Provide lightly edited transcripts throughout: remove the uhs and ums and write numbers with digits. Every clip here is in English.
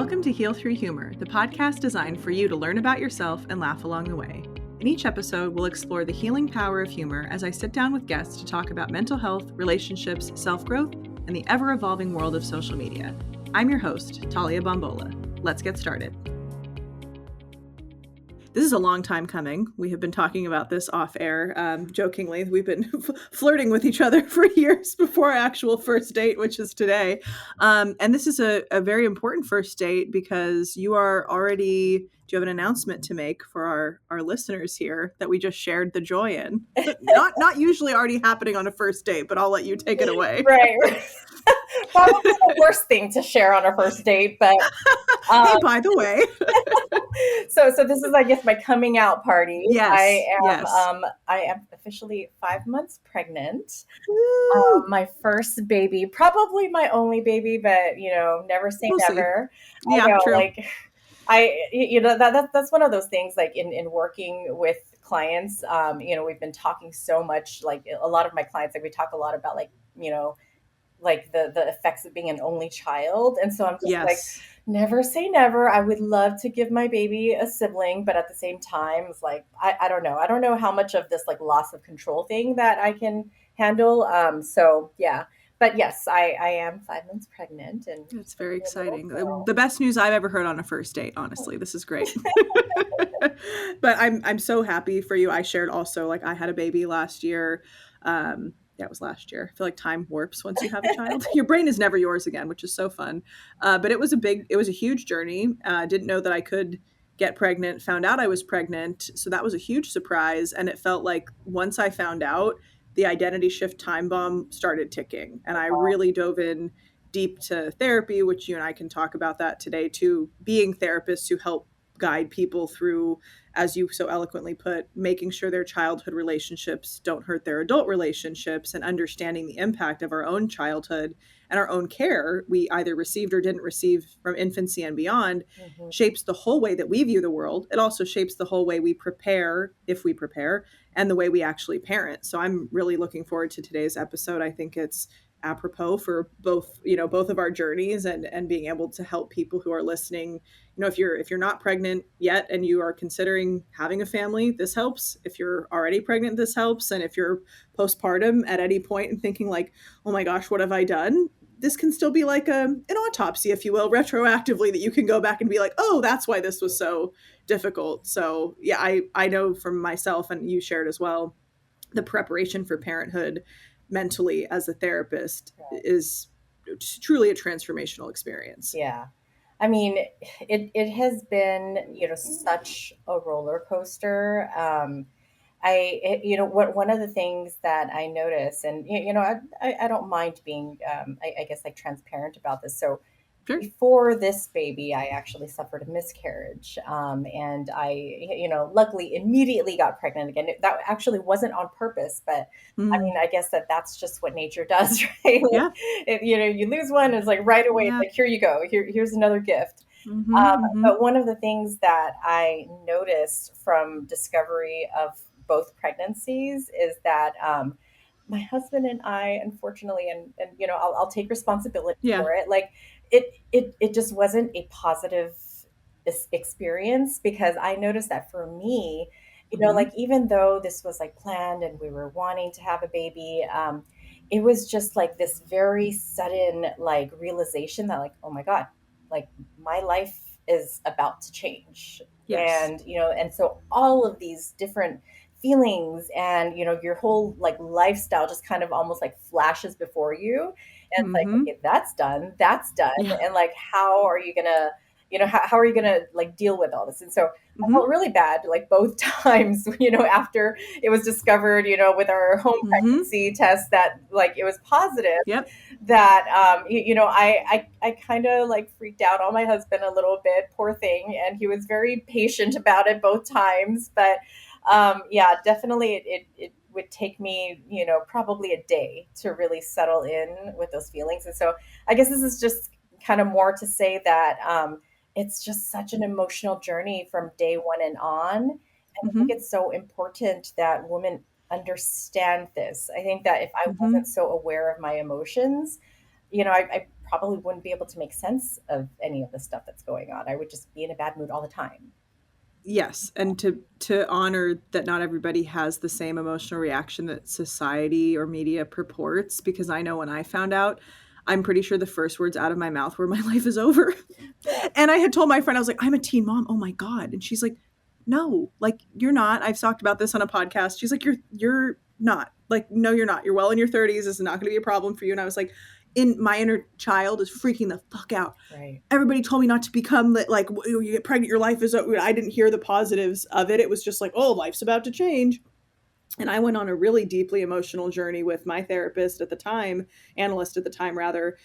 Welcome to Heal Through Humor, the podcast designed for you to learn about yourself and laugh along the way. In each episode, we'll explore the healing power of humor as I sit down with guests to talk about mental health, relationships, self-growth, and the ever-evolving world of social media. I'm your host, Talia Bombola. Let's get started. This is a long time coming. We have been talking about this off air, jokingly. We've been flirting with each other for years before our actual first date, which is today. And this is a very important first date because you are already, do you have an announcement to make for our listeners here that we just shared the joy in? Not usually already happening on a first date, but I'll let you take it away. Right. Probably the worst thing to share on a first date, but hey, by the way. So this is, I guess, my coming out party. Yes. I am officially 5 months pregnant. My first baby, probably my only baby, but never say We'll never. See. Yeah, true. That's one of those things, like in working with clients, we've been talking so much, like a lot of my clients, like we talk a lot about like the effects of being an only child. And so I'm just like, never say never. I would love to give my baby a sibling, but at the same time, it's like, I don't know. I don't know how much of this like loss of control thing that I can handle. So yeah. But yes, I am 5 months pregnant, and it's very exciting. The best news I've ever heard on a first date, honestly. This is great. But I'm so happy for you. I shared also, like, I had a baby last year. Yeah, it was last year. I feel like time warps once you have a child. Your brain is never yours again, which is so fun. But it was a huge journey. Didn't know that I could get pregnant, found out I was pregnant. So that was a huge surprise. And it felt like once I found out, the identity shift time bomb started ticking. And I really dove in deep to therapy, which you and I can talk about that today too, being therapists who help guide people through, as you so eloquently put, making sure their childhood relationships don't hurt their adult relationships, and understanding the impact of our own childhood and our own care we either received or didn't receive from infancy and beyond shapes the whole way that we view the world. It also shapes the whole way we prepare, if we prepare, and the way we actually parent. So I'm really looking forward to today's episode. I think it's apropos for both of our journeys and being able to help people who are listening. If you're not pregnant yet and you are considering having a family, this helps. If you're already pregnant, this helps. And if you're postpartum at any point and thinking like, oh my gosh, what have I done? This can still be like an autopsy, if you will, retroactively, that you can go back and be like, oh, that's why this was so difficult. So yeah, I know from myself, and you shared as well, the preparation for parenthood mentally as a therapist is truly a transformational experience. Yeah. I mean, it has been, such a roller coaster. One of the things that I notice, and, I don't mind being, I guess, like transparent about this. So Sure. Before this baby, I actually suffered a miscarriage. And I, luckily immediately got pregnant again. That actually wasn't on purpose, but I mean, I guess that's just what nature does, right? Like, yeah. You lose one, it's like right away, it's like, here you go. Here's another gift. But one of the things that I noticed from discovery of both pregnancies is that my husband and I, unfortunately, and I'll take responsibility for it. Like it just wasn't a positive experience, because I noticed that for me, like even though this was like planned and we were wanting to have a baby, it was just like this very sudden like realization that like, oh my God, like my life is about to change. And and so all of these different feelings and your whole like lifestyle just kind of almost like flashes before you, and it's like, okay, that's done, and like how are you gonna how are you gonna like deal with all this? And so I felt really bad like both times, after it was discovered, with our home pregnancy test that like it was positive. That I kind of like freaked out on my husband a little bit, poor thing, and he was very patient about it both times. But yeah, definitely it would take me, probably a day to really settle in with those feelings. And so I guess this is just kind of more to say that it's just such an emotional journey from day one and on. And I think it's so important that women understand this. I think that if I wasn't so aware of my emotions, I probably wouldn't be able to make sense of any of the stuff that's going on. I would just be in a bad mood all the time. Yes, and to honor that not everybody has the same emotional reaction that society or media purports, because I know when I found out, I'm pretty sure the first words out of my mouth were my life is over. Yeah. And I had told my friend, I was like, I'm a teen mom. Oh my God. And she's like, no, like you're not. I've talked about this on a podcast. She's like, you're not. Like, no, you're not. You're well in your 30s. This is not going to be a problem for you. And I was like, in my inner child is freaking the fuck out. Right. Everybody told me not to become like, you get pregnant, your life is over. I didn't hear the positives of it. It was just like, oh, life's about to change. And I went on a really deeply emotional journey with my therapist at the time, analyst at the time, rather.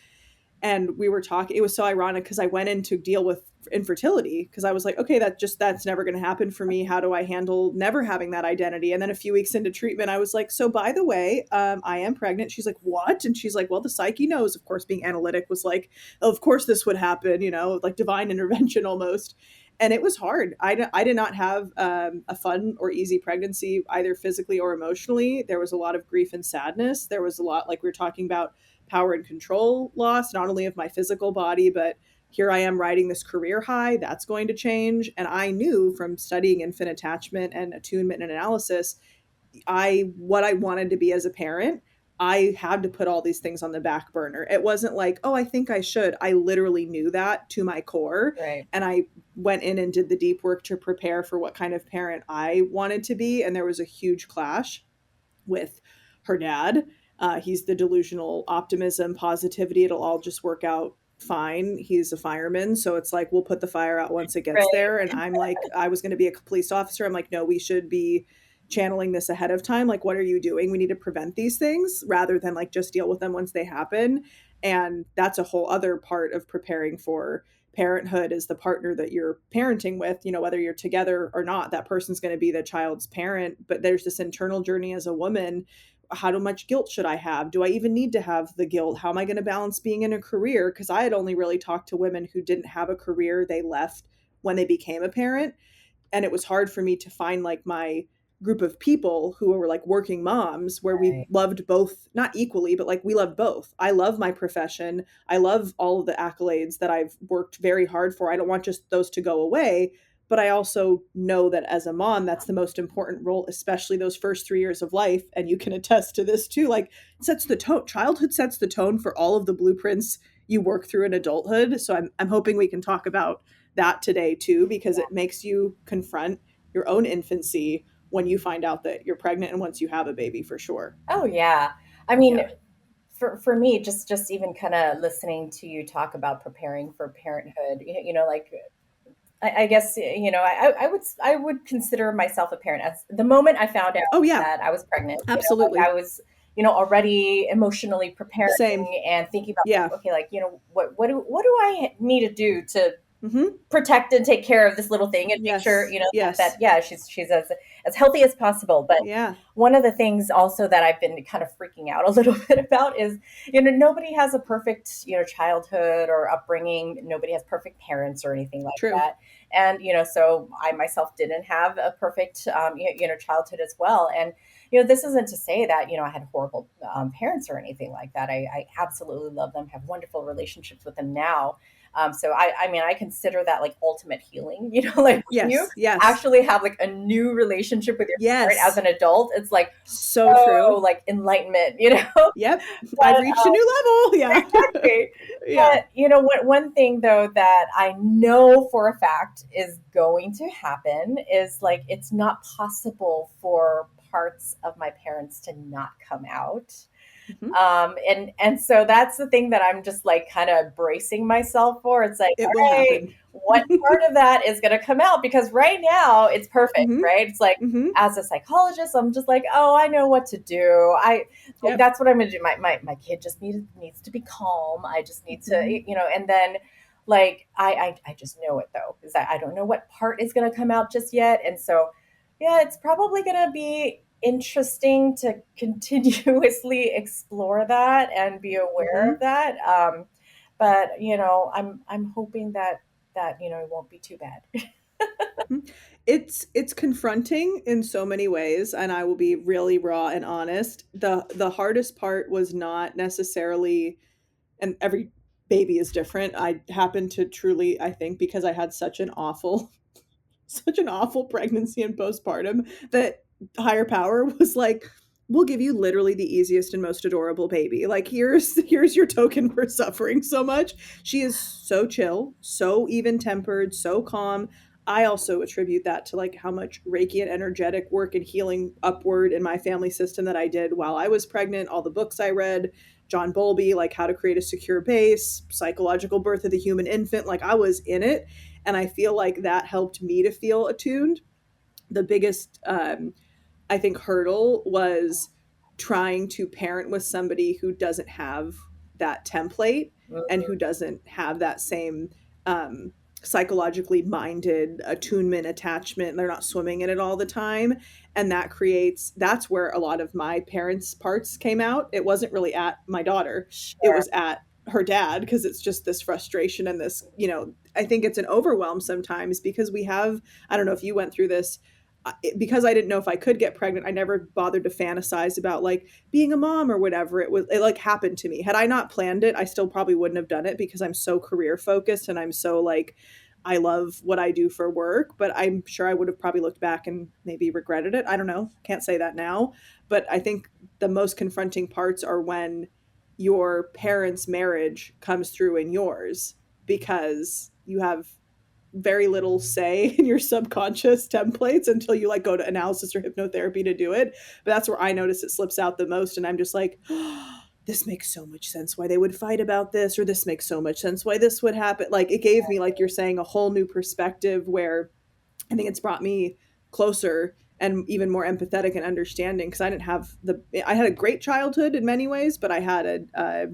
And we were talking, it was so ironic because I went in to deal with infertility because I was like, okay, that's never going to happen for me. How do I handle never having that identity? And then a few weeks into treatment, I was like, so by the way, I am pregnant. She's like, what? And she's like, well, the psyche knows. Of course, being analytic was like, oh, of course this would happen, like divine intervention almost. And it was hard. I did not have a fun or easy pregnancy, either physically or emotionally. There was a lot of grief and sadness. There was a lot, like we were talking about, power and control loss, not only of my physical body, but here I am riding this career high. That's going to change. And I knew from studying infant attachment and attunement and analysis, what I wanted to be as a parent. I had to put all these things on the back burner. It wasn't like, oh, I think I should. I literally knew that to my core. Right. And I went in and did the deep work to prepare for what kind of parent I wanted to be. And there was a huge clash with her dad. He's the delusional optimism, positivity. It'll all just work out fine. He's a fireman. So it's like, we'll put the fire out once it gets Right. there. And I'm like, I was going to be a police officer. I'm like, no, we should be channeling this ahead of time. Like, what are you doing? We need to prevent these things rather than like just deal with them once they happen. And that's a whole other part of preparing for parenthood, is the partner that you're parenting with, whether you're together or not, that person's going to be the child's parent. But there's this internal journey as a woman. How much guilt should I have? Do I even need to have the guilt? How am I going to balance being in a career? Because I had only really talked to women who didn't have a career. They left when they became a parent. And it was hard for me to find like my group of people who were like working moms, where we loved both, not equally, but like we loved both. I love my profession. I love all of the accolades that I've worked very hard for. I don't want just those to go away. But I also know that as a mom, that's the most important role, especially those first 3 years of life. And you can attest to this too. Like, it sets the tone. Childhood sets the tone for all of the blueprints you work through in adulthood. So I'm hoping we can talk about that today too, because it makes you confront your own infancy when you find out that you're pregnant and once you have a baby, for sure. Oh yeah. I mean, for me, just even kind of listening to you talk about preparing for parenthood, like I guess I would consider myself a parent as the moment I found out Oh yeah, that I was pregnant. absolutely. I was already emotionally preparing Same. and thinking about, Yeah. okay, like, what do I need to do to Mm-hmm. protect and take care of this little thing and make sure Yes. that yeah, she's as healthy as possible. But Yeah. one of the things also that I've been kind of freaking out a little bit about is, nobody has a perfect, childhood or upbringing. Nobody has perfect parents or anything like True. that. And, so I myself didn't have a perfect, childhood as well. And, this isn't to say that, I had horrible parents or anything like that. I absolutely love them, have wonderful relationships with them now. So I mean, I consider that like ultimate healing, like when you actually have like a new relationship with your parent as an adult, it's like so true, like enlightenment, Yep. But, I've reached a new level. Yeah. Exactly. Yeah. But one thing though that I know for a fact is going to happen is like, it's not possible for parts of my parents to not come out. Mm-hmm. And so that's the thing that I'm just like kind of bracing myself for. It's like, all right, what part of that is going to come out? Because right now it's perfect, mm-hmm. right? It's like, mm-hmm. as a psychologist, I'm just like, oh, I know what to do. That's what I'm going to do. My kid just needs to be calm. I just need to, and then like, I just know it though, because I don't know what part is going to come out just yet. And so, yeah, it's probably going to be interesting to continuously explore that and be aware mm-hmm. of that. But I'm hoping that it won't be too bad. It's confronting in so many ways, and I will be really raw and honest. The hardest part was not necessarily, and every baby is different. I happen to truly, I think, because I had such an awful such an awful pregnancy and postpartum, that higher power was like, we'll give you literally the easiest and most adorable baby. Like, here's your token for suffering so much. She is so chill, so even tempered, so calm. I also attribute that to like how much Reiki and energetic work and healing upward in my family system that I did while I was pregnant, all the books I read, John Bowlby, like how to create a secure base, psychological birth of the human infant. Like, I was in it, and I feel like that helped me to feel attuned. The biggest, I think, hurdle was trying to parent with somebody who doesn't have that template and who doesn't have that same psychologically minded attunement, attachment. They're not swimming in it all the time. And that's where a lot of my parents' parts came out. It wasn't really at my daughter, it Sure. was at her dad, because it's just this frustration and this, I think it's an overwhelm sometimes, because I don't know if you went through this, because I didn't know if I could get pregnant, I never bothered to fantasize about like being a mom or whatever. It like happened to me. Had I not planned it, I still probably wouldn't have done it, because I'm so career focused and I'm so like, I love what I do for work, but I'm sure I would have probably looked back and maybe regretted it. I don't know. Can't say that now. But I think the most confronting parts are when your parents' marriage comes through in yours, because you have very little say in your subconscious templates until you like go to analysis or hypnotherapy to do it. But that's where I notice it slips out the most. And I'm just like, oh, this makes so much sense why they would fight about this, or this makes so much sense why this would happen. Like, it gave me, like you're saying, a whole new perspective, where I think it's brought me closer and even more empathetic and understanding, because I had a great childhood in many ways, but I had a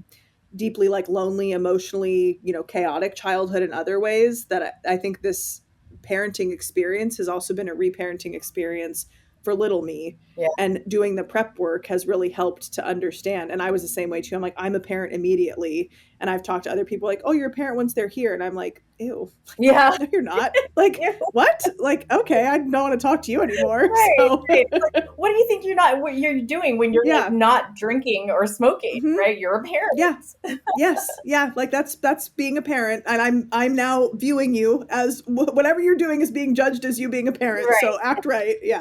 deeply like lonely, emotionally, chaotic childhood in other ways, that I think this parenting experience has also been a reparenting experience for little me. Yeah. And doing the prep work has really helped to understand. And I was the same way too. I'm like, I'm a parent immediately. And I've talked to other people like, oh, you're a parent once they're here. And I'm like, ew, Yeah. no, you're not. Like, what? Like, okay, I don't want to talk to you anymore. Right, So, right. Like, what do you think what you're doing when you're like yeah. not drinking or smoking, Mm-hmm. right? You're a Yeah. parent. Yes. Yeah. Like, that's being a parent. And I'm now viewing you as whatever you're doing is being judged as you being a parent. Right. So act right. Yeah.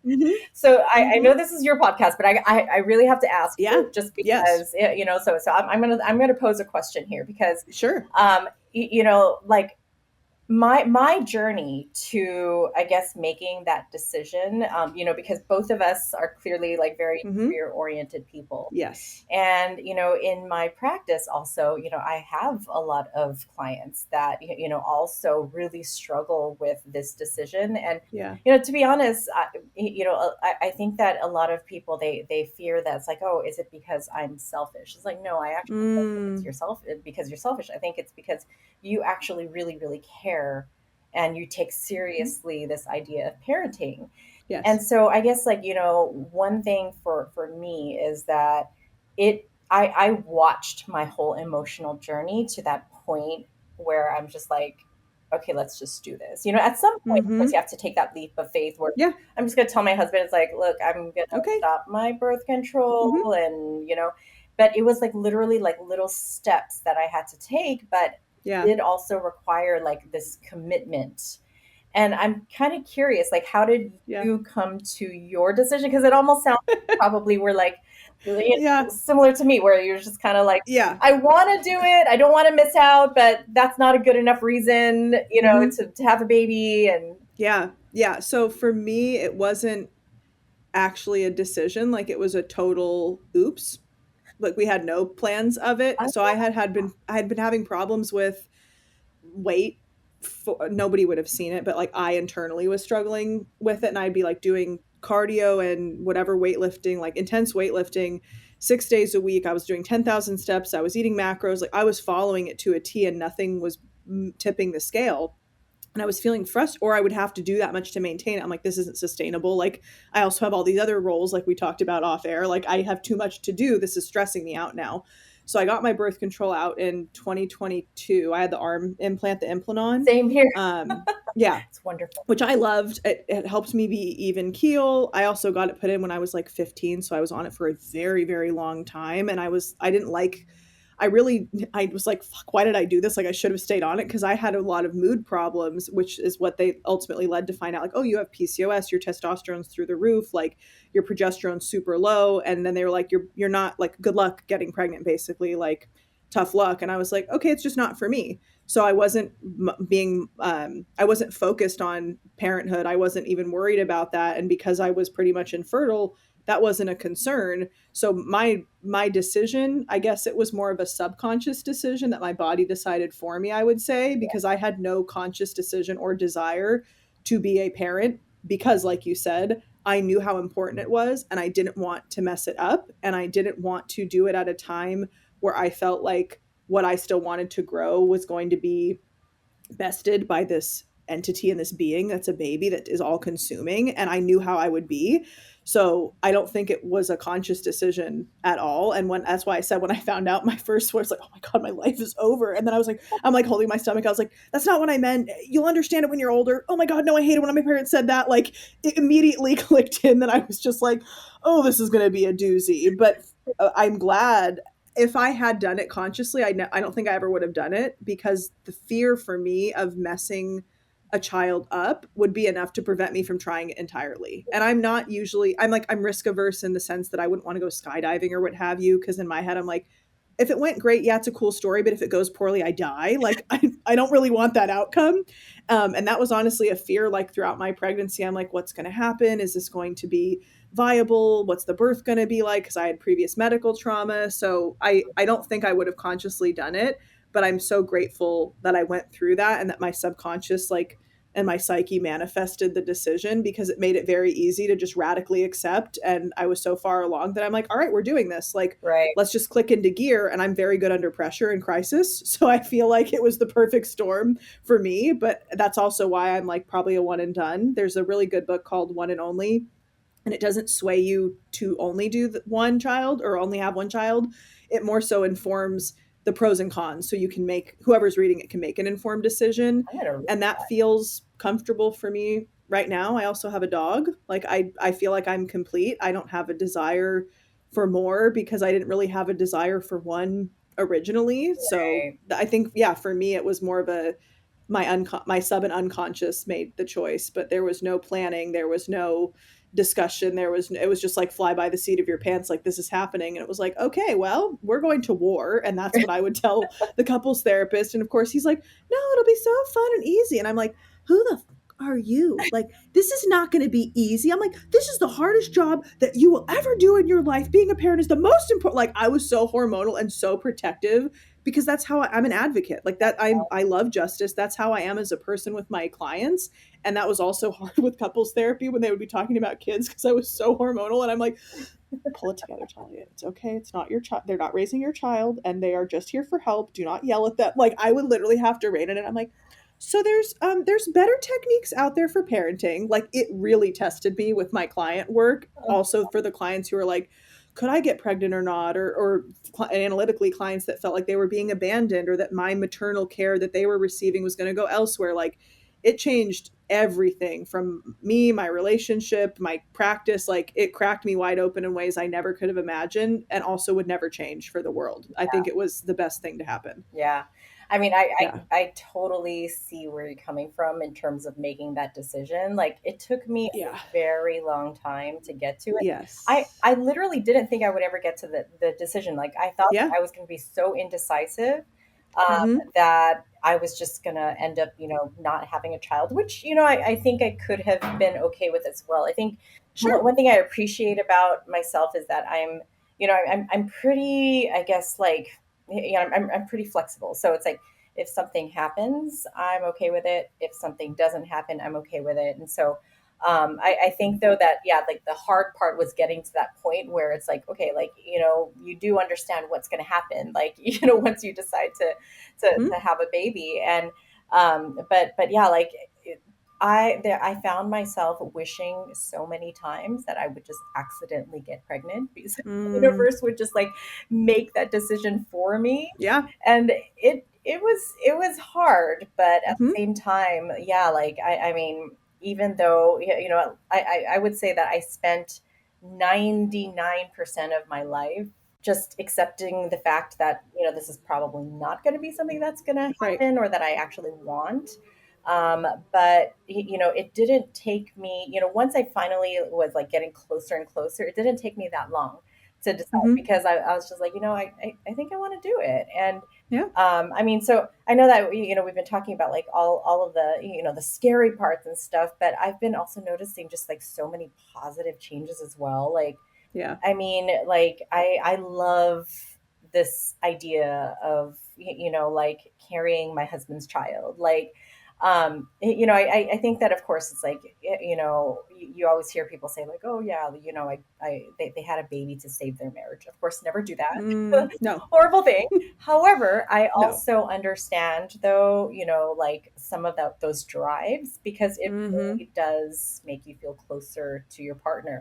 Mm-hmm. So I Mm-hmm. know this is your podcast, but I really have to ask Yeah. you, just Yes. because, so I'm gonna pose a question here, because Sure. like my journey to, I guess, making that decision, because both of us are clearly like very Mm-hmm. career oriented people. Yes. And, in my practice also, I have a lot of clients that, also really struggle with this decision. And, Yeah. to be honest, I think that a lot of people, they fear that it's like, oh, is it because I'm selfish? It's like, no, I actually don't think it's Mm. yourself because you're selfish. I think it's because you actually really, really care, and you take seriously this idea of parenting. And Yes. so I guess, like, one thing for me is that I watched my whole emotional journey to that point where I'm just like, okay, let's just do this. At some point, of course, Mm-hmm. you have to take that leap of faith where Yeah. I'm just going to tell my husband, it's like, look, I'm going to Okay. stop my birth control. Mm-hmm. And, but it was like literally like little steps that I had to take, but Yeah. did also require like this commitment. And I'm kind of curious, like, how did Yeah. you come to your decision? Because it almost sounds like you probably were like, Yeah. similar to me, where you're just kind of like, Yeah. I want to do it. I don't want to miss out, but that's not a good enough reason, Mm-hmm. to have a baby. And Yeah. Yeah. So for me, it wasn't actually a decision. Like, it was a total oops. Like, we had no plans of it. So I had been having problems with weight. Nobody would have seen it, but like, I internally was struggling with it, and I'd be like doing cardio and whatever weightlifting, like intense weightlifting, 6 days a week. I was doing 10,000 steps. I was eating macros. Like, I was following it to a T, and nothing was tipping the scale. And I was feeling frustrated, or I would have to do that much to maintain it. I'm like, this isn't sustainable. Like, I also have all these other roles, like we talked about off air. Like, I have too much to do. This is stressing me out now. So I got my birth control out in 2022. I had the arm implant, the Implanon. same here. Yeah, It's wonderful. which I loved. It helped me be even keel. I also got it put in when I was like 15, so I was on it for a very, very long time. And I didn't like I was like, fuck, why did I do this? Like, I should have stayed on it, because I had a lot of mood problems, which is what they ultimately led to find out, like, oh, you have PCOS, your testosterone's through the roof, like your progesterone's super low. And then they were like, you're not, like, good luck getting pregnant, basically, like, tough luck. And I was like, okay, it's just not for me. So I wasn't I wasn't focused on parenthood. I wasn't even worried about that. And because I was pretty much infertile, that wasn't a concern. So my decision, I guess it was more of a subconscious decision that my body decided for me, I would say, because I had no conscious decision or desire to be a parent, because, like you said, I knew how important it was, and I didn't want to mess it up, and I didn't want to do it at a time where I felt like what I still wanted to grow was going to be bested by this entity and this being that's a baby that is all consuming, and I knew how I would be. So I don't think it was a conscious decision at all. And when that's why I said, when I found out, my first was like, oh my god, my life is over. And then I was like, I'm like holding my stomach, I was like, that's not what I meant, you'll understand it when you're older. Oh my god, no, I hate it when my parents said that. Like, it immediately clicked in that I was just like, oh, this is going to be a doozy. But I'm glad. If I had done it consciously, I don't think I ever would have done it, because the fear for me of messing a child up would be enough to prevent me from trying it entirely. And I'm not usually, I'm risk averse in the sense that I wouldn't want to go skydiving or what have you, because in my head, I'm like, if it went great, yeah, it's a cool story. But if it goes poorly, I die. Like, I don't really want that outcome. And that was honestly a fear, like, throughout my pregnancy. I'm like, what's going to happen? Is this going to be viable? What's the birth going to be like? Because I had previous medical trauma. So I don't think I would have consciously done it, but I'm so grateful that I went through that, and that my subconscious, like, and my psyche manifested the decision, because it made it very easy to just radically accept. And I was so far along that I'm like, all right, we're doing this. Like, Right. let's just click into gear. And I'm very good under pressure and crisis. So I feel like it was the perfect storm for me. But that's also why I'm like probably a one and done. There's a really good book called One and Only, and it doesn't sway you to only do one child or only have one child. It more so informs the pros and cons, so you can make, whoever's reading it can make an informed decision. I'm gonna read And that feels comfortable for me right now. I also have a dog. Like, I feel like I'm complete. I don't have a desire for more, because I didn't really have a desire for one originally. So right. I think, yeah, for me it was more of a, my sub and unconscious made the choice, but there was no planning, there was no discussion, it was just like fly by the seat of your pants, like, this is happening. And it was like, okay, well, we're going to war. And that's what I would tell the couples therapist. And of course he's like, no, it'll be so fun and easy. And I'm like, who the are you? Like, this is not going to be easy. I'm like, this is the hardest job that you will ever do in your life. Being a parent is the most important. Like, I was so hormonal and so protective, because that's how I'm an advocate. Like, that I love justice. That's how I am as a person with my clients. And that was also hard with couples therapy when they would be talking about kids, because I was so hormonal. And I'm like, pull it together, Talia. It's okay. It's not your child. They're not raising your child, and they are just here for help. Do not yell at them. Like, I would literally have to rein it in. I'm like, so there's better techniques out there for parenting. Like, it really tested me with my client work. Also for the clients who are like, could I get pregnant or not? Or analytically, clients that felt like they were being abandoned, or that my maternal care that they were receiving was going to go elsewhere. Like, it changed everything from me, my relationship, my practice. Like, it cracked me wide open in ways I never could have imagined, and also would never change for the world. I think it was the best thing to happen. Yeah. I mean, Yeah. I totally see where you're coming from in terms of making that decision. Like, it took me a Yeah. very long time to get to it. Yes. I literally didn't think I would ever get to the decision. Like, I thought that Yeah. I was going to be so indecisive, Mm-hmm. that I was just going to end up, not having a child, which, I think I could have been okay with as well. I think Sure. one thing I appreciate about myself is that I'm pretty, I guess, like, I'm pretty flexible. So it's like, if something happens, I'm okay with it. If something doesn't happen, I'm okay with it. And so, I think though that, yeah, like, the hard part was getting to that point where it's like, okay, like, you do understand what's going to happen, like, once you decide Mm-hmm. to have a baby. And, but yeah, like, I found myself wishing so many times that I would just accidentally get pregnant, because the Mm, universe would just, like, make that decision for me. yeah. And it was hard, but at the Mm-hmm. same time, yeah, like, I mean, even though, I would say that I spent 99% of my life just accepting the fact that, this is probably not going to be something that's going to Right. happen or that I actually want. But it didn't take me, once I finally was like getting closer and closer, it didn't take me that long to decide, Hmm. because I was just like, I think I want to do it. And Yeah. I mean, so I know that we've been talking about like all of the the scary parts and stuff, but I've been also noticing just like so many positive changes as well. Like, Yeah. I mean, like I love this idea of like carrying my husband's child. Like, I think that of course it's like you always hear people say like, oh yeah, they had a baby to save their marriage. Of course, never do that. No. Horrible thing. However, I No. also understand though, like some of those drives, because it Hmm. really does make you feel closer to your partner.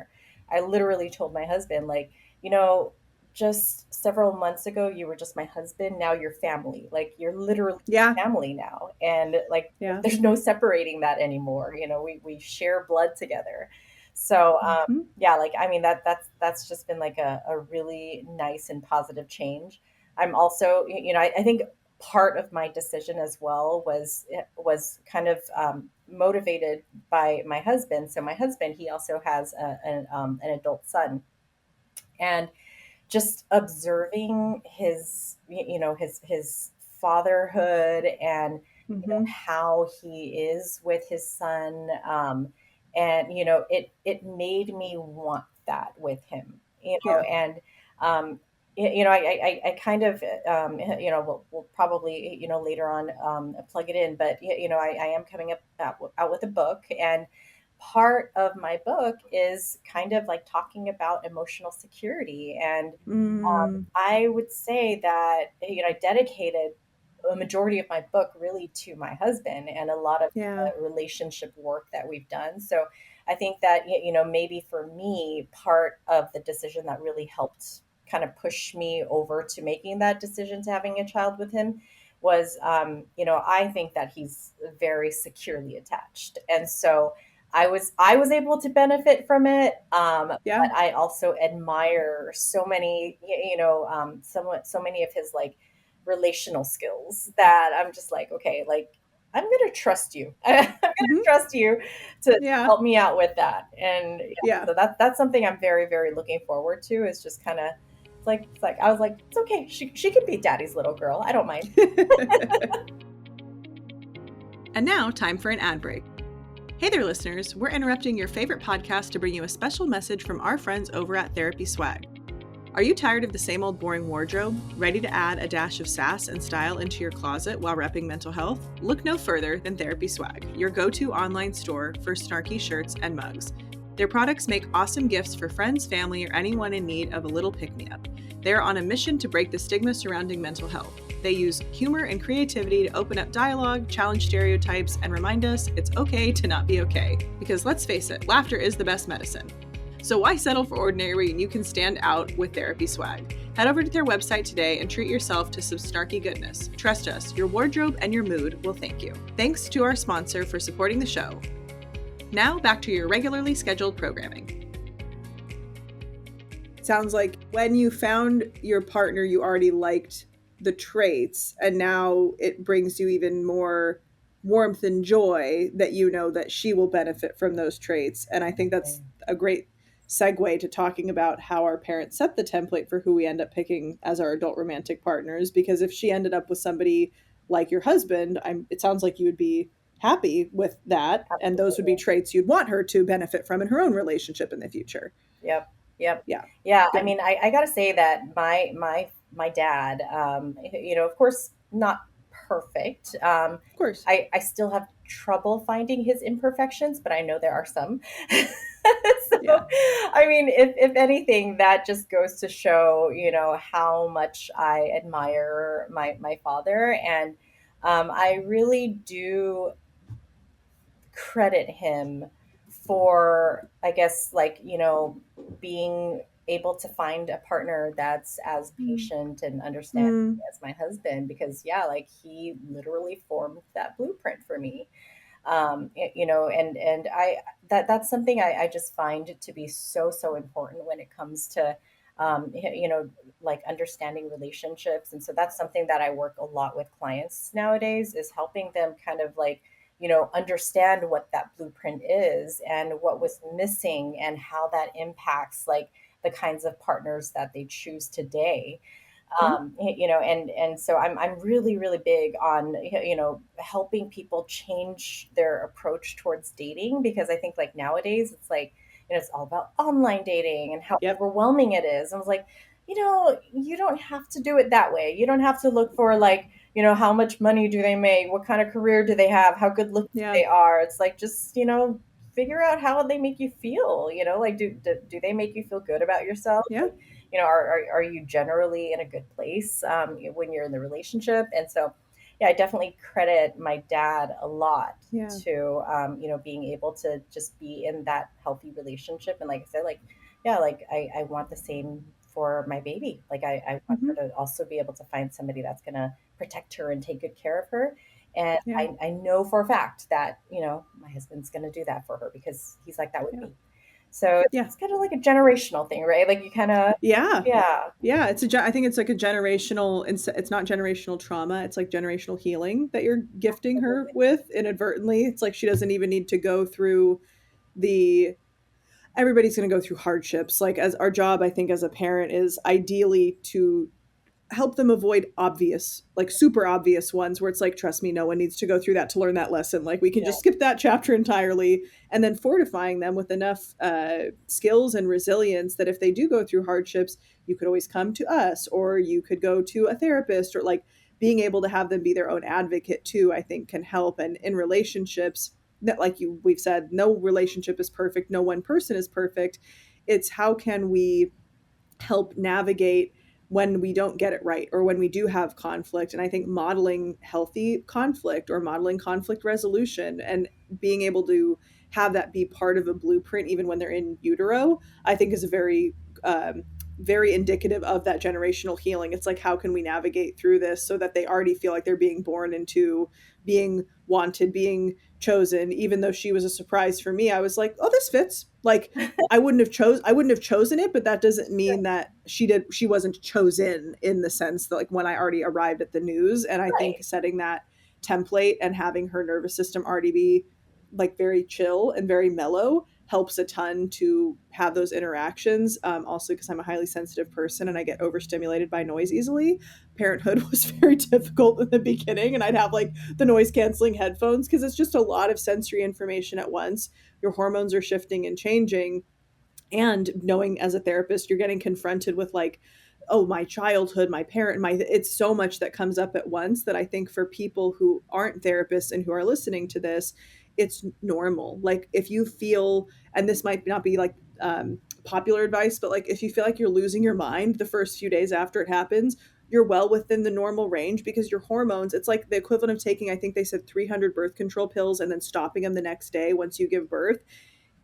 I literally told my husband, like, you know, just several months ago, you were just my husband. Now you're family. Like, you're literally Yeah. family now. And like, Yeah. there's no separating that anymore. We share blood together. So, Hmm. yeah, like, I mean, that's just been like a really nice and positive change. I'm also, I think part of my decision as well was kind of motivated by my husband. So my husband, he also has an adult son, and just observing his fatherhood, and Hmm. how he is with his son, and it made me want that with him, Yeah. and I kind of we'll probably later on plug it in, but I am coming out with a book, and part of my book is kind of like talking about emotional security. And Mm. I would say that I dedicated a majority of my book really to my husband and a lot of Yeah. the relationship work that we've done. So I think that maybe for me, part of the decision that really helped kind of push me over to making that decision to having a child with him was, I think that he's very securely attached, and so I was able to benefit from it, Yeah. but I also admire so many, so many of his like relational skills, that I'm just like, okay, like I'm gonna trust you. I'm gonna Hmm. trust you to Yeah. help me out with that. And yeah, Yeah. so that's something I'm very, very looking forward to. Is just kind of, it's like I was like, it's okay. She can be daddy's little girl. I don't mind. And now, time for an ad break. Hey there, listeners. We're interrupting your favorite podcast to bring you a special message from our friends over at Therapy Swag. Are you tired of the same old boring wardrobe? Ready to add a dash of sass and style into your closet while repping mental health? Look no further than Therapy Swag, your go-to online store for snarky shirts and mugs. Their products make awesome gifts for friends, family, or anyone in need of a little pick-me-up. They are on a mission to break the stigma surrounding mental health. They use humor and creativity to open up dialogue, challenge stereotypes, and remind us it's okay to not be okay. Because let's face it, laughter is the best medicine. So why settle for ordinary when you can stand out with Therapy Swag? Head over to their website today and treat yourself to some snarky goodness. Trust us, your wardrobe and your mood will thank you. Thanks to our sponsor for supporting the show. Now back to your regularly scheduled programming. Sounds like when you found your partner, you already liked the traits, and now it brings you even more warmth and joy that you know that she will benefit from those traits. And I think that's a great segue to talking about how our parents set the template for who we end up picking as our adult romantic partners. Because if she ended up with somebody like your husband, it sounds like you would be happy with that, and those would be Absolutely. traits you'd want her to benefit from in her own relationship in the future. Yep. Yep. Yeah. Yeah. I Good. mean, I gotta say that my dad, of course, not perfect. Of course. I still have trouble finding his imperfections, but I know there are some. Yeah. So, I mean, if anything, that just goes to show, how much I admire my father, and I really do credit him for, I guess, like, being able to find a partner that's as patient and understanding Mm. as my husband, because yeah, like he literally formed that blueprint for me. And I that's something I just find to be so, so important when it comes to like understanding relationships. And so that's something that I work a lot with clients nowadays, is helping them kind of like, understand what that blueprint is and what was missing and how that impacts like the kinds of partners that they choose today. Yeah. And so I'm really really big on helping people change their approach towards dating, because I think like nowadays it's like, it's all about online dating and how Yep. overwhelming it is. I was like, you don't have to do it that way. You don't have to look for like, how much money do they make, what kind of career do they have, how good looking Yeah. they are. It's like, just figure out how they make you feel. Like, do they make you feel good about yourself? Yeah. Are you generally in a good place when you're in the relationship? And so, yeah, I definitely credit my dad a lot Yeah. to, being able to just be in that healthy relationship. And like I said, like, yeah, like I want the same for my baby. Like I want Hmm. her to also be able to find somebody that's going to protect her and take good care of her. And Yeah. I know for a fact that, my husband's going to do that for her, because he's like that with Yeah. me. So Yeah. it's kind of like a generational thing, right? Like you kind of, Yeah. yeah, Yeah, I think it's like a generational, it's not generational trauma, it's like generational healing that you're gifting her absolutely. with inadvertently. It's like she doesn't even need to go through the everybody's going to go through hardships. Like, as our job, I think, as a parent is ideally to help them avoid obvious, like super obvious ones where it's like, trust me, no one needs to go through that to learn that lesson. Like, we can Yeah, just skip that chapter entirely, and then fortifying them with enough skills and resilience that if they do go through hardships, you could always come to us, or you could go to a therapist, or like being able to have them be their own advocate too, I think can help. And in relationships, that, like we've said, no relationship is perfect, no one person is perfect. It's how can we help navigate when we don't get it right or when we do have conflict. And I think modeling healthy conflict or modeling conflict resolution and being able to have that be part of a blueprint even when they're in utero, I think is a very indicative of that generational healing. It's like, how can we navigate through this so that they already feel like they're being born into being wanted, being chosen. Even though she was a surprise for me, I was like, oh, this fits. Like, I wouldn't have chosen it, but that doesn't mean that she wasn't chosen in the sense that, like, when I already arrived at the news. And I think right. setting that template and having her nervous system already be like very chill and very mellow helps a ton to have those interactions. Also, because I'm a highly sensitive person and I get overstimulated by noise easily. Parenthood was very difficult in the beginning, and I'd have like the noise canceling headphones because it's just a lot of sensory information at once. Your hormones are shifting and changing, and knowing as a therapist you're getting confronted with like, oh, my childhood, my parent, my it's so much that comes up at once that I think for people who aren't therapists and who are listening to this, it's normal. Like, if you feel, and this might not be like popular advice, but like if you feel like you're losing your mind the first few days after it happens, you're well within the normal range because your hormones, it's like the equivalent of taking, I think they said 300 birth control pills and then stopping them the next day once you give birth.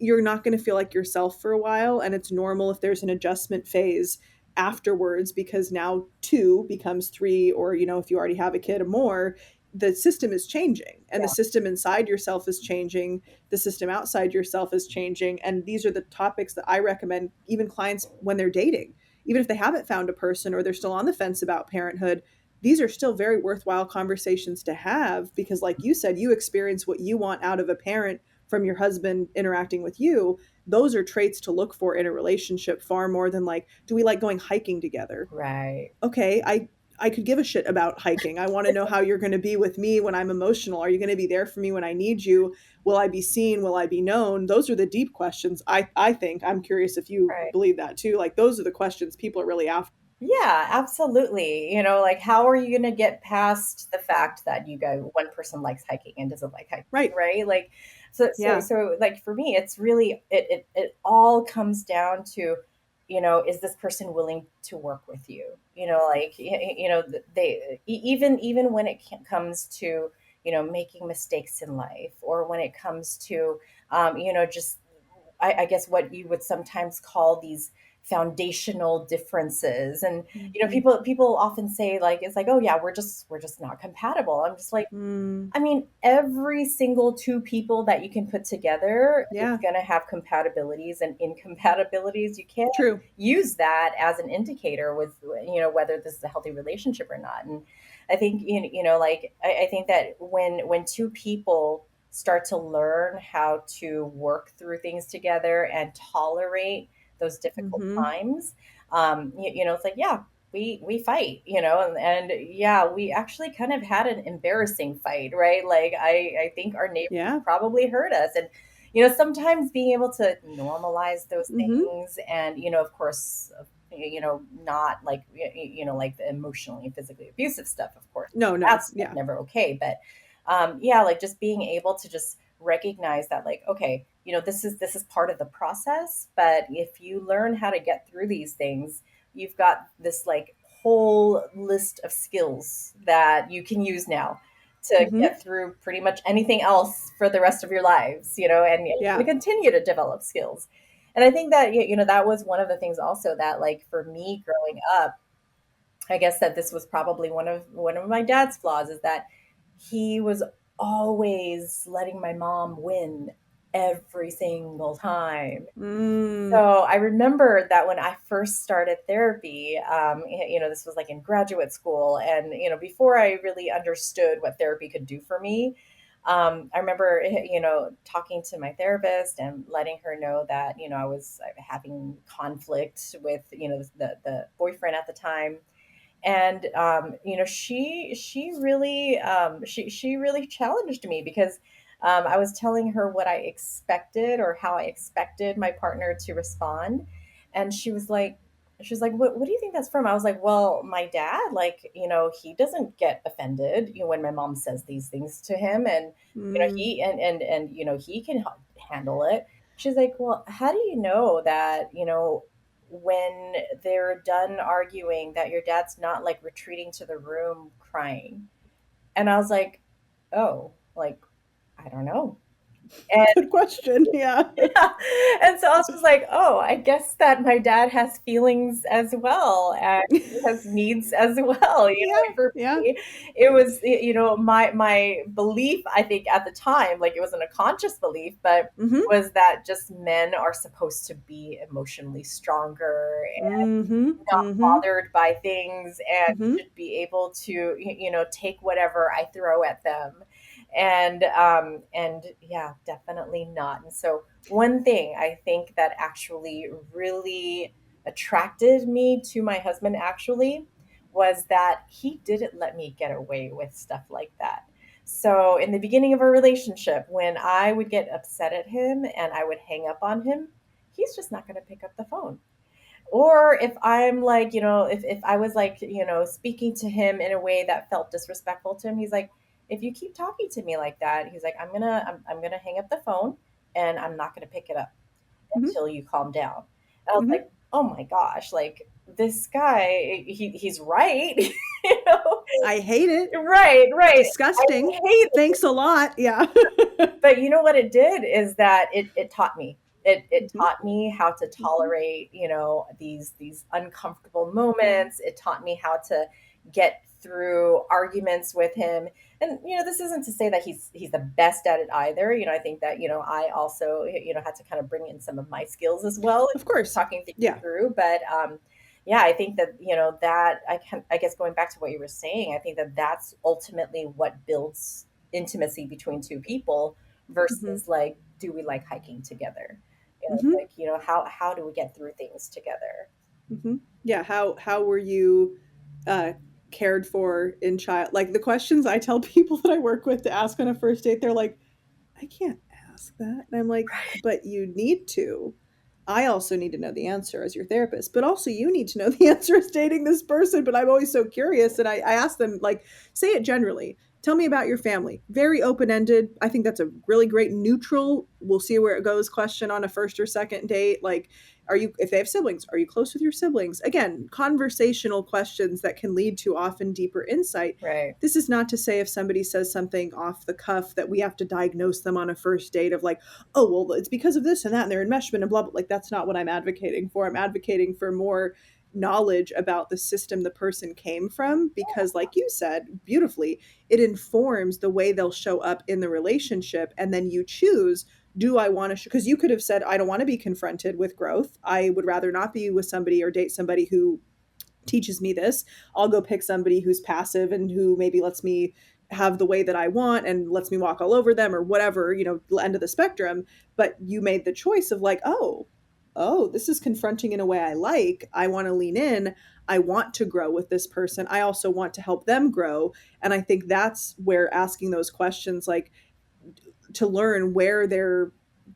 You're not going to feel like yourself for a while, and it's normal if there's an adjustment phase afterwards, because now two becomes three, or if you already have a kid or more, the system is changing, and the Yeah, system inside yourself is changing, the system outside yourself is changing. And these are the topics that I recommend even clients when they're dating, even if they haven't found a person or they're still on the fence about parenthood. These are still very worthwhile conversations to have, because like you said, you experience what you want out of a parent from your husband interacting with you. Those are traits to look for in a relationship far more than like, do we like going hiking together? right. Okay, I could give a shit about hiking. I want to know how you're going to be with me when I'm emotional. Are you going to be there for me when I need you? Will I be seen? Will I be known? Those are the deep questions. I think, I'm curious if you Right. believe that too. Like, those are the questions people are really after. Yeah, absolutely. Like how are you going to get past the fact that you go, one person likes hiking and doesn't like hiking, Right. right? Like, Yeah. so like for me, it's really, it all comes down to, is this person willing to work with you? Like, even when it comes to, making mistakes in life, or when it comes to, just, I guess what you would sometimes call these foundational differences. And Mhm. people often say, like, it's like, oh yeah, we're just not compatible. I'm just like, Mm. I mean, every single two people that you can put together is Yeah, going to have compatibilities and incompatibilities. You can't true. use that as an indicator with, whether this is a healthy relationship or not. And I think, like, I think that when two people start to learn how to work through things together and tolerate those difficult Mhm. times, it's like, yeah, we fight, and yeah, we actually kind of had an embarrassing fight, right? Like, I think our neighbors Yeah. probably heard us. And sometimes being able to normalize those Mhm. things, and of course, not like, like the emotionally and physically abusive stuff, of course, No, no. that's Yeah. never okay. But yeah, like, just being able to just recognize that, like, okay, this is part of the process, but if you learn how to get through these things, you've got this, like, whole list of skills that you can use now to Mhm. get through pretty much anything else for the rest of your lives, and you're going Yeah. to continue to develop skills. And I think that, that was one of the things also that, like, for me growing up, I guess that this was probably one of my dad's flaws, is that he was always letting my mom win every single time. Mm. So I remember that when I first started therapy, this was like in graduate school, and before I really understood what therapy could do for me, I remember, talking to my therapist and letting her know that I was having conflict with the boyfriend at the time. And she really challenged me, because I was telling her what I expected, or how I expected my partner to respond. And she was like, what do you think that's from? I was like, well, my dad, like, he doesn't get offended, when my mom says these things to him. And Mm. he and he can handle it. She's like, well, how do you know that, when they're done arguing, that your dad's not, like, retreating to the room crying? And I was like, oh, like, I don't know. And Good question. Yeah. yeah. And so I was just like, oh, I guess that my dad has feelings as well, and he has needs as well. Yeah. Like, for Yeah. me, it was, my belief, I think, at the time, like, it wasn't a conscious belief, but Mhm. was that just men are supposed to be emotionally stronger, Mhm. not Mhm. bothered by things, and Mhm. should be able to, take whatever I throw at them. And yeah, definitely not. And so one thing I think that actually really attracted me to my husband, actually, was that he didn't let me get away with stuff like that. So in the beginning of our relationship, when I would get upset at him and I would hang up on him, he's just not going to pick up the phone. Or if I'm like, if I was, like, speaking to him in a way that felt disrespectful to him, he's like, if you keep talking to me like that, he's like, I'm gonna hang up the phone, and I'm not gonna pick it up Mhm. until you calm down. And I was Mhm. like, oh my gosh, like, this guy, he's right. you know, I hate it. right, right. I Disgusting. hate it. Thanks a lot. Yeah. But you know what it did is that it taught me. It Mhm. taught me how to Mhm. tolerate, these uncomfortable Yeah. moments. It taught me how to get through arguments with him. And this isn't to say that he's the best at it either. I think that I also had to kind of bring in some of my skills as well, Of course. talking things Yeah. through. But yeah, I think that that I guess, going back to what you were saying, I think that that's ultimately what builds intimacy between two people, Mhm. versus, like, do we like hiking together? Mhm. Like, how do we get through things together? Mhm. Yeah, how were you, uh, cared for in child like, the questions I tell people that I work with to ask on a first date, they're like, "I can't ask that." And I'm like, "But you need to. I also need to know the answer as your therapist, but also you need to know the answer as dating this person." But I'm always so curious, and I ask them, like, say it generally. Tell me about your family. Very open-ended. I think that's a really great neutral, we'll see where it goes question on a first or second date. Like, if they have siblings, are you close with your siblings? Again, conversational questions that can lead to often deeper insight. Right. This is not to say if somebody says something off the cuff that we have to diagnose them on a first date of like, oh, well, it's because of this and that and their enmeshment and blah, blah. Like, that's not what I'm advocating for. I'm advocating for more knowledge about the system the person came from, because like you said beautifully, it informs the way they'll show up in the relationship. And then you choose, do I want to, because you could have said, I don't want to be confronted with growth. I would rather not be with somebody or date somebody who teaches me this. I'll go pick somebody who's passive and who maybe lets me have the way that I want and lets me walk all over them or whatever, end of the spectrum. But you made the choice of like, oh, this is confronting in a way I like. I want to lean in. I want to grow with this person. I also want to help them grow. And I think that's where asking those questions, like, to learn where their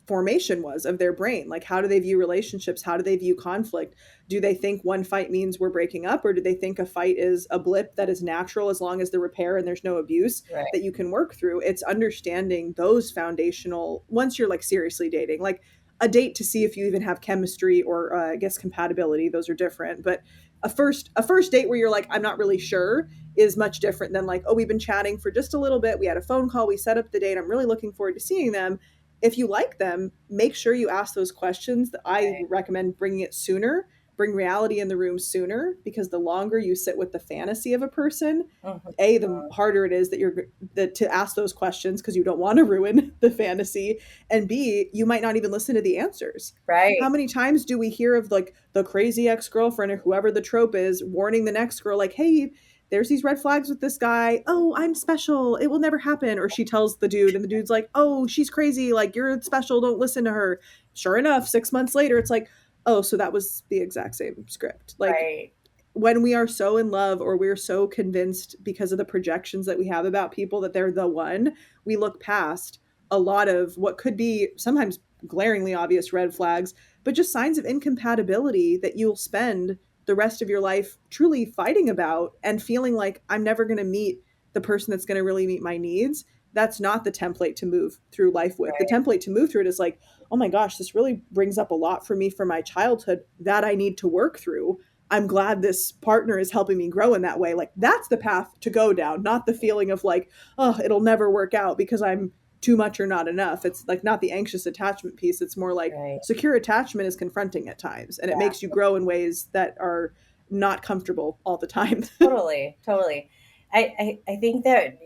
formation was of their brain. Like, how do they view relationships? How do they view conflict? Do they think one fight means we're breaking up, or do they think a fight is a blip that is natural as long as the repair and there's no abuse Right. that you can work through? It's understanding those foundational, once you're like seriously dating, like a date to see if you even have chemistry or I guess compatibility. Those are different. But a first date where you're like, I'm not really sure, is much different than like, oh, we've been chatting for just a little bit. We had a phone call. We set up the date. I'm really looking forward to seeing them. If you like them, make sure you ask those questions. I Right. recommend bringing it sooner, bring reality in the room sooner, because the longer you sit with the fantasy of a person, Mhm. the harder it is to ask those questions, because you don't want to ruin the fantasy, and B, you might not even listen to the answers. Right. How many times do we hear of like the crazy ex-girlfriend or whoever the trope is warning the next girl like, hey, there's these red flags with this guy. Oh, I'm special. It will never happen. Or she tells the dude and the dude's like, oh, she's crazy. Like, you're special. Don't listen to her. Sure enough, 6 months later, it's like, oh, so that was the exact same script. Like, Right. when we are so in love or we're so convinced because of the projections that we have about people that they're the one, we look past a lot of what could be sometimes glaringly obvious red flags, but just signs of incompatibility that you'll spend the rest of your life truly fighting about and feeling like I'm never going to meet the person that's going to really meet my needs. That's not the template to move through life with. The Right. template to move through it is like, oh my gosh, this really brings up a lot for me from my childhood that I need to work through. I'm glad this partner is helping me grow in that way. Like, that's the path to go down, not the feeling of like, oh, it'll never work out because I'm too much or not enough. It's like not the anxious attachment piece. It's more like Right. secure attachment is confronting at times, and it Yeah. makes you grow in ways that are not comfortable all the time. Totally. Totally. I think that,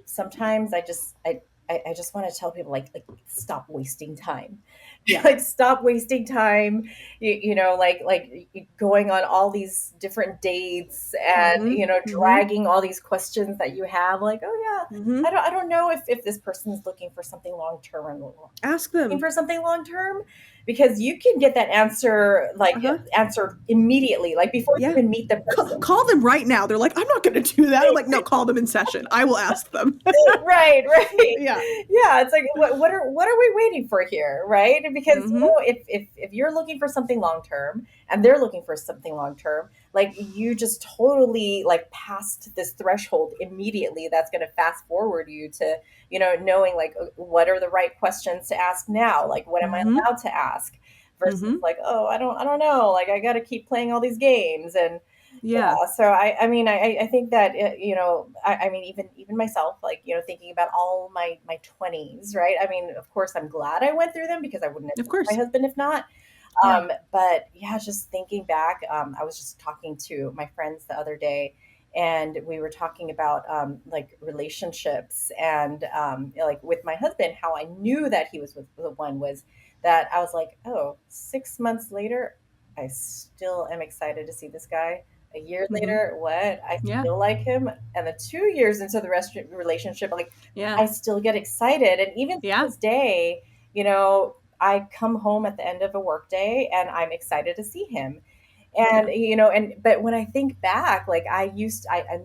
sometimes I just want to tell people stop wasting time. Yeah. Like, stop wasting time, like going on all these different dates and, dragging all these questions that you have, like, oh yeah, Mm-hmm. I don't know if this person's looking for something long term and Ask looking them. for something long term, because you can get that answer Uh-huh. answered immediately, like before you Yeah. even meet the person. Call them right now. They're like, I'm not going to do that. I'm like, no, call them in session. I will ask them. Right, right. Yeah. Yeah, it's like what are we waiting for here, right? Because Mm-hmm. if you're looking for something long term and they're looking for something long term, like, you just totally like passed this threshold immediately. That's going to fast forward you to, knowing like what are the right questions to ask now, like what am I Mm-hmm. allowed to ask, versus Mm-hmm. like, oh, I don't know, like I got to keep playing all these games. And Yeah. so I mean, I think that, I mean, even myself, like, thinking about all my 20s, right? I mean, of course I'm glad I went through them, because I wouldn't Of have met my course. husband if not. Yeah. But yeah, just thinking back, I was just talking to my friends the other day, and we were talking about like relationships, and like with my husband, how I knew that he was with the one was that I was like, oh, 6 months later, I still am excited to see this guy. A year Mm-hmm. later, what? I Yeah. still like him. And the 2 years into the relationship, like, Yeah. I still get excited. And even to Yeah. this day, I come home at the end of a work day and I'm excited to see him. And Yeah. but when I think back, like, I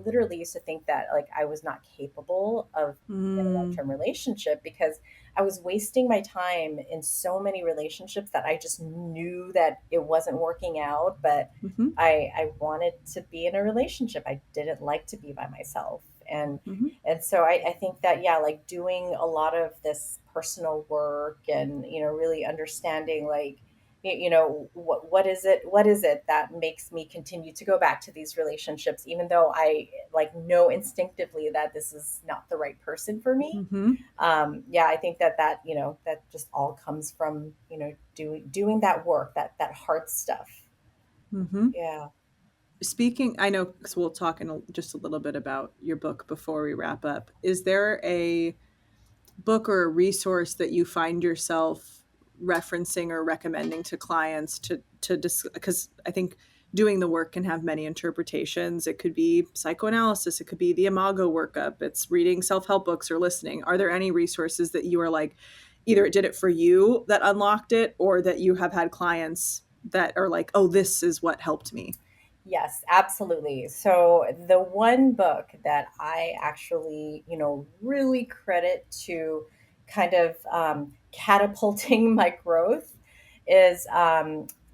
literally used to think that, like, I was not capable of being in a Mm. long-term relationship, because I was wasting my time in so many relationships that I just knew that it wasn't working out. But Mm-hmm. I wanted to be in a relationship. I didn't like to be by myself. Mm-hmm. And so I think that, yeah, like, doing a lot of this personal work and, really understanding, like, what is it that makes me continue to go back to these relationships, even though I like know instinctively that this is not the right person for me. Mm-hmm. Yeah, I think that just all comes from, doing that work, that hard stuff. Mm-hmm. Yeah. Speaking, I know, because we'll talk in just a little bit about your book before we wrap up. Is there a book or a resource that you find yourself referencing or recommending to clients because I think doing the work can have many interpretations. It could be psychoanalysis, it could be the Imago workup, it's reading self-help books or listening. Are there any resources that you are like, either it did it for you that unlocked it, or that you have had clients that are like, oh, this is what helped me? Yes, absolutely. So the one book that I actually, really credit to kind of catapulting my growth is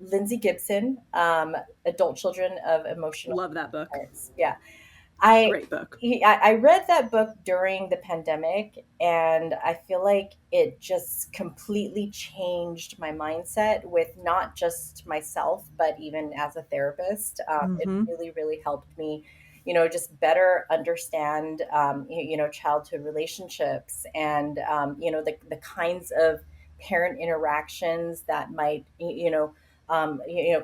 Lindsay Gibson, Adult Children of Emotional Love that book. Parents. Yeah. I Great book. I read that book during the pandemic, and I feel like it just completely changed my mindset with not just myself, but even as a therapist. It Mm-hmm. really, really helped me, just better understand, childhood relationships and, the kinds of parent interactions that might,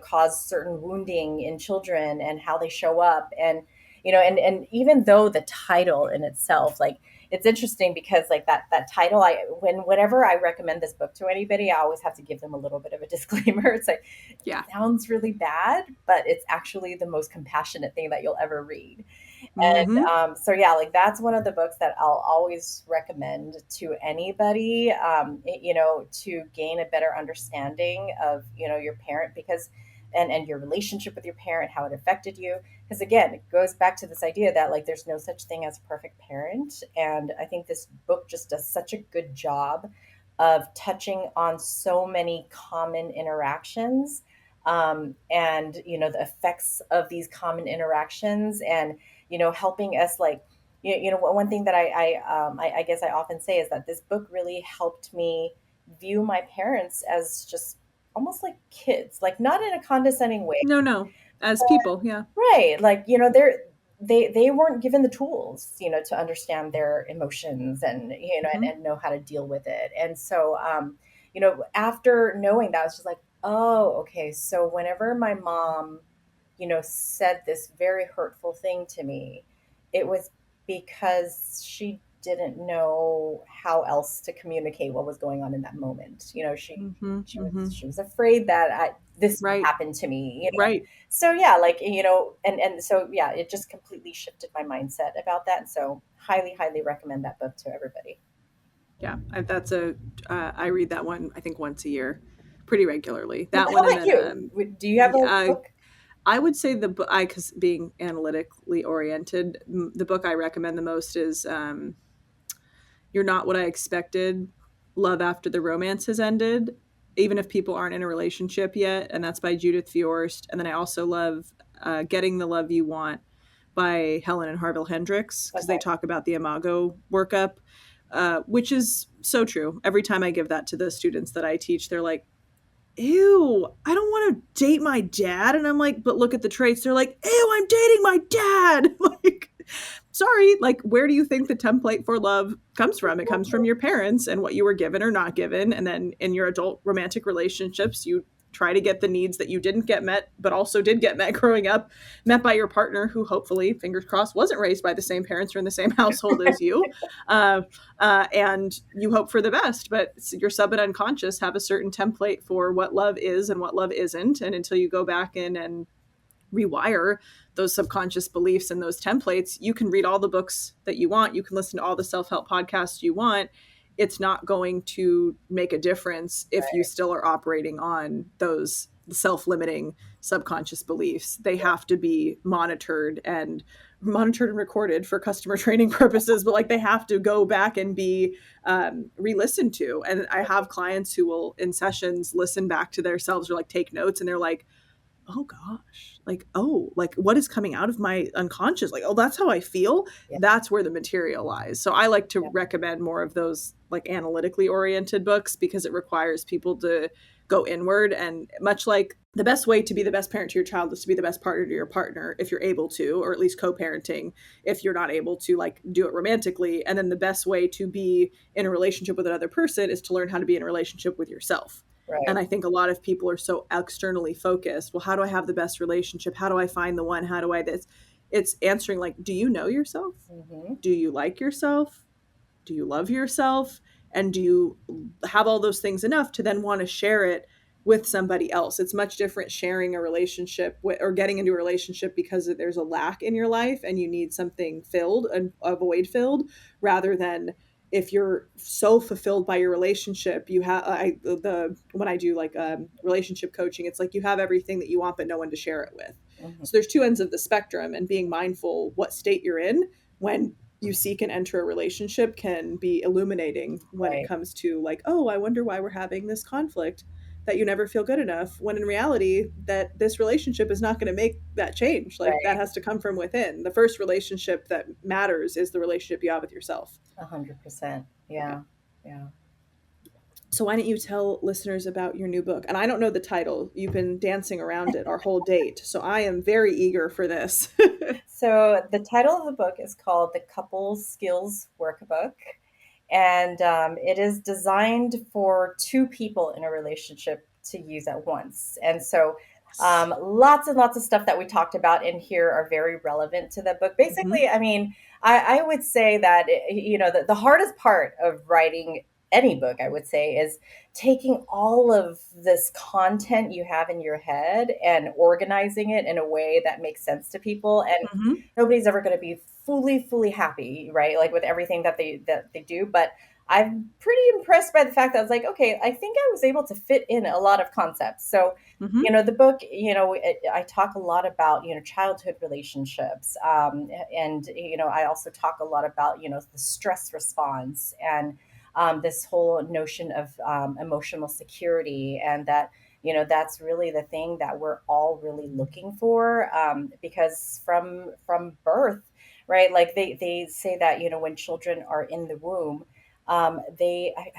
cause certain wounding in children and how they show up. And even though the title in itself, like, it's interesting because like that title, whenever I recommend this book to anybody, I always have to give them a little bit of a disclaimer. It's like, it Yeah. sounds really bad, but it's actually the most compassionate thing that you'll ever read. And Mm-hmm. so yeah, like that's one of the books that I'll always recommend to anybody, to gain a better understanding of, your parent, because and your relationship with your parent, how it affected you. Because again, it goes back to this idea that like there's no such thing as a perfect parent. And I think this book just does such a good job of touching on so many common interactions, and the effects of these common interactions, and helping us like, one thing that I guess I often say is that this book really helped me view my parents as just almost like kids, like not in a condescending way. No, no. As people, yeah. Right. Like, they weren't given the tools, to understand their emotions and, Mm-hmm. and know how to deal with it. And so, after knowing that, I was just like, oh, okay. So whenever my mom, said this very hurtful thing to me, it was because she didn't know how else to communicate what was going on in that moment. Mm-hmm. She was Mm-hmm. she was afraid that this would Right. happen to me. Right. So yeah, like, and so yeah, it just completely shifted my mindset about that. So highly, highly recommend that book to everybody. Yeah. I read that one, I think once a year, pretty regularly. That How one. And about then, you? Do you have a yeah, book? I would say because being analytically oriented, the book I recommend the most is You're Not What I Expected, Love After the Romance Has Ended, even if people aren't in a relationship yet. And that's by Judith Fiorst. And then I also love Getting the Love You Want by Helen and Harville Hendricks, because they Okay. talk about the Imago workup, which is so true. Every time I give that to the students that I teach, they're like, ew, I don't want to date my dad. And I'm like, but look at the traits. They're like, ew, I'm dating my dad. Like, sorry, like, where do you think the template for love comes from? It comes from your parents and what you were given or not given. And then in your adult romantic relationships, you try to get the needs that you didn't get met, but also did get met growing up, met by your partner who hopefully, fingers crossed, wasn't raised by the same parents or in the same household as you. Uh, and you hope for the best, but your sub and unconscious have a certain template for what love is and what love isn't. And until you go back in and rewire those subconscious beliefs and those templates, you can read all the books that you want, you can listen to all the self-help podcasts you want. It's not going to make a difference if you Right. still are operating on those self-limiting subconscious beliefs. They have to be monitored and recorded for customer training purposes, but like they have to go back and be re-listened to. And I have clients who will in sessions listen back to themselves or like take notes, and they're like, oh gosh, like, oh, like what is coming out of my unconscious, like, oh, that's how I feel. Yeah. That's where the material lies. So I like to Yeah. recommend more of those like analytically oriented books, because it requires people to go inward. And much like the best way to be the best parent to your child is to be the best partner to your partner, if you're able to, or at least co-parenting if you're not able to like do it romantically. And then the best way to be in a relationship with another person is to learn how to be in a relationship with yourself. Right. And I think a lot of people are so externally focused. Well, how do I have the best relationship? How do I find the one? How do I this? It's answering like, do you know yourself? Mm-hmm. Do you like yourself? Do you love yourself? And do you have all those things enough to then want to share it with somebody else? It's much different sharing a relationship with, or getting into a relationship because there's a lack in your life and you need something filled and a void filled, rather than if you're so fulfilled by your relationship, you have the when I do like relationship coaching, it's like you have everything that you want but no one to share it with. Mm-hmm. So there's two ends of the spectrum, and being mindful what state you're in when you seek and enter a relationship can be illuminating when it Right. comes to like, oh, I wonder why we're having this conflict, that you never feel good enough, when in reality that this relationship is not going to make that change. Like that Right. has to come from within. The first relationship that matters is the relationship you have with yourself. 100%. Yeah. Yeah. Yeah. So why don't you tell listeners about your new book? And I don't know the title. You've been dancing around it our whole date. So I am very eager for this. So the title of the book is called The Couple Skills Workbook. And it is designed for two people in a relationship to use at once. And so Yes. lots and lots of stuff that we talked about in here are very relevant to the book. Mm-hmm. Basically, I mean, I would say that, the hardest part of writing any book, I would say, is taking all of this content you have in your head and organizing it in a way that makes sense to people. And Mm-hmm. nobody's ever going to be fully happy, right? Like with everything that they do. But I'm pretty impressed by the fact that I was like, okay, I think I was able to fit in a lot of concepts. So, Mm-hmm. the book, I talk a lot about, childhood relationships. And, I also talk a lot about, the stress response and this whole notion of emotional security, and that that's really the thing that we're all really looking for, because from birth, right, like they say that when children are in the womb, I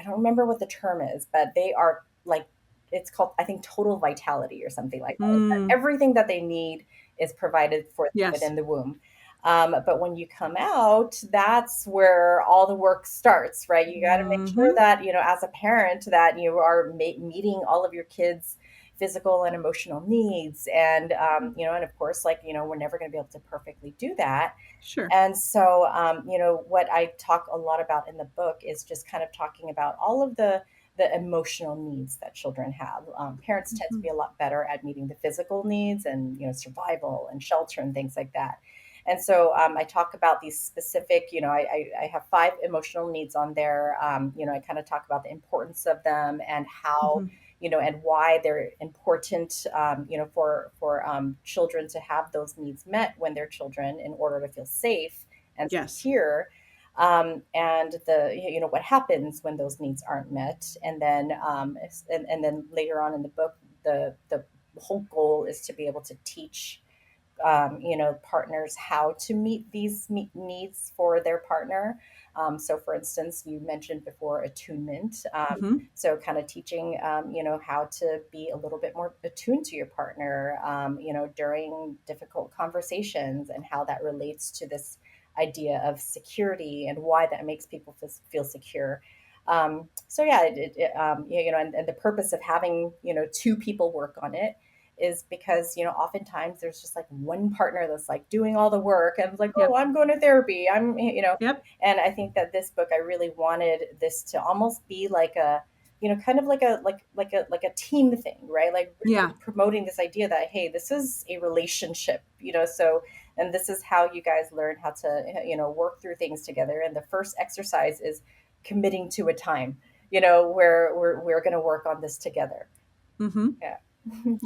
don't remember what the term is, but they are like, it's called, I think, total vitality or something like that. Mm. Everything that they need is provided for them Yes. within the womb. But when you come out, that's where all the work starts, right? You got to make sure Mm-hmm. that, as a parent, that you are meeting all of your kids' physical and emotional needs. And, and of course, like, we're never going to be able to perfectly do that. Sure. And so, what I talk a lot about in the book is just kind of talking about all of the emotional needs that children have. Parents tend to Mm-hmm. be a lot better at meeting the physical needs and survival and shelter and things like that. And so I talk about these specific, I have 5 emotional needs on there. I kind of talk about the importance of them and how, Mm-hmm. and why they're important, for children to have those needs met when they're children in order to feel safe and Yes. secure. And what happens when those needs aren't met, and then and then later on in the book, the whole goal is to be able to teach partners how to meet these needs for their partner. So, for instance, you mentioned before attunement. Mm-hmm. So, kind of teaching, how to be a little bit more attuned to your partner, during difficult conversations, and how that relates to this idea of security and why that makes people feel secure. So yeah, and the purpose of having two people work on it is because oftentimes there's just like one partner that's like doing all the work and like, oh, Yep. I'm going to therapy, I'm. Yep. And I think that this book, I really wanted this to almost be like a kind of like a team thing, right? Like Yeah. really promoting this idea that, hey, this is a relationship, so, and this is how you guys learn how to work through things together. And the first exercise is committing to a time, where we're going to work on this together. Mm-hmm. Yeah.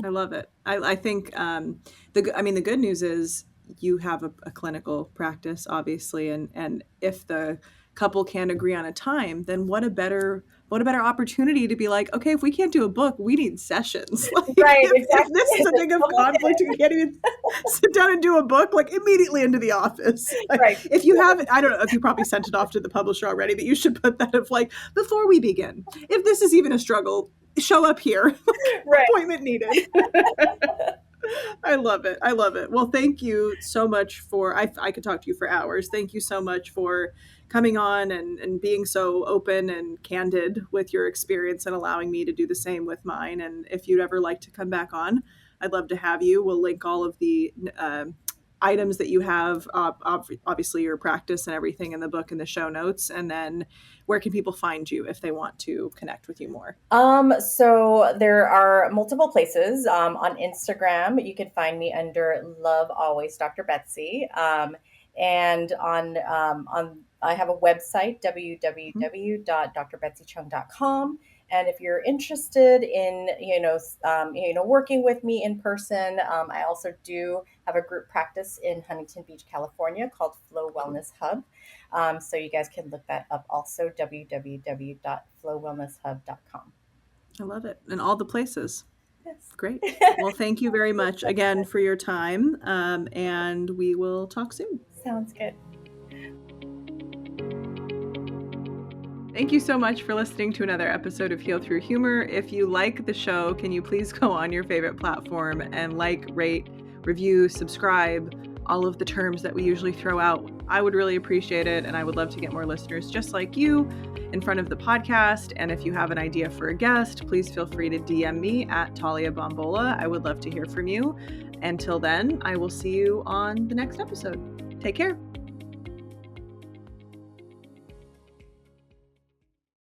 I love it. I think the good news is you have a clinical practice, obviously, and if the couple can't agree on a time, then what a better opportunity to be like, okay, if we can't do a book, we need sessions. Like, Right, if exactly. this is a thing of conflict and you can't even sit down and do a book, like immediately into the office. Like, Right. if you haven't, I don't know if you probably sent it off to the publisher already, but you should put that of like, before we begin, if this is even a struggle, show up here. Right. Appointment needed. I love it. I love it. Well, thank you so much for, I could talk to you for hours. Thank you so much for coming on and being so open and candid with your experience and allowing me to do the same with mine. And if you'd ever like to come back on, I'd love to have you. We'll link all of the items that you have, obviously your practice and everything in the book in the show notes. And then where can people find you if they want to connect with you more? So there are multiple places. On Instagram, you can find me under Love Always Dr. Betsy. And on I have a website, www.drbetsychung.com. And if you're interested in, working with me in person, I also do have a group practice in Huntington Beach, California called Flow Wellness Hub. So you guys can look that up also, www.flowwellnesshub.com. I love it. And all the places. Yes. Great. Well, thank you very much again for your time. And we will talk soon. Sounds good. Thank you so much for listening to another episode of Heal Through Humor. If you like the show, can you please go on your favorite platform and like, rate, review, subscribe, all of the terms that we usually throw out. I would really appreciate it, and I would love to get more listeners just like you in front of the podcast. And if you have an idea for a guest, please feel free to DM me at Talia Bombola. I would love to hear from you. Until then, I will see you on the next episode. Take care.